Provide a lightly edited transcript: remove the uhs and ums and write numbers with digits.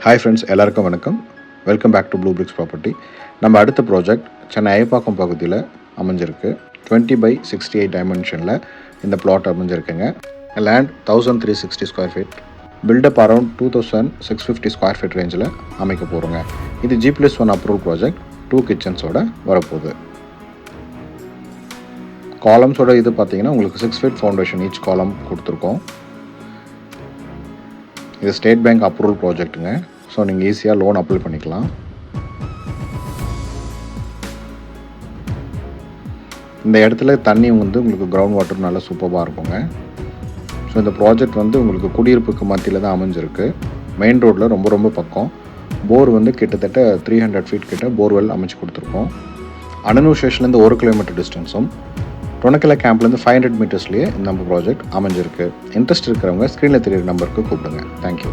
Hi friends, எல்லாருக்கும் வணக்கம். Welcome back to blue bricks property. நம்ம அடுத்த ப்ராஜெக்ட் சென்னை ஐப்பாக்கம் பகுதியில் அமைஞ்சிருக்கு. 20/68 டைமென்ஷனில் இந்த பிளாட் அமைஞ்சிருக்குங்க. Land 1360 square feet, built up around 2650 square feet ரேஞ்சில் அமைக்க போகிறோங்க. இது G+1 அப்ரூவல் ப்ராஜெக்ட். 2 கிச்சன்ஸோட வரப்போகுது. காலம்ஸோட இது பார்த்தீங்கன்னா உங்களுக்கு 6 ஃபீட் ஃபவுண்டேஷன் ஈச் காலம் கொடுத்துருக்கோம். இது ஸ்டேட் பேங்க் அப்ரூவல் ப்ராஜெக்ட்டுங்க. ஸோ நீங்கள் ஈஸியாக லோன் அப்ளை பண்ணிக்கலாம். இந்த இடத்துல தண்ணி உங்களுக்கு கிரவுண்ட் வாட்டர் நல்லா சூப்பராக இருக்குங்க. ஸோ இந்த ப்ராஜெக்ட் உங்களுக்கு குடியிருப்புக்கு மத்தியில் தான் அமைஞ்சிருக்கு. மெயின் ரோட்டில் ரொம்ப பக்கம். போர் கிட்டத்தட்ட 300 ஃபீட் கிட்ட போர்வெல் அமைச்சு கொடுத்துருக்கோம். அனனூர் ஸ்டேஷன்லேருந்து 1 கிலோமீட்டர் டிஸ்டன்ஸும், டொனக்கலை கேம்ப்லேருந்து 500 மீட்டர்ஸ்லேயே நம்ம ப்ராஜெக்ட் அமைஞ்சிருக்கு. இன்ட்ரெஸ்ட் இருக்கிறவங்க ஸ்க்ரீனில் தெரியுற நம்பருக்கு கூப்பிடுங்க. தேங்க்யூ.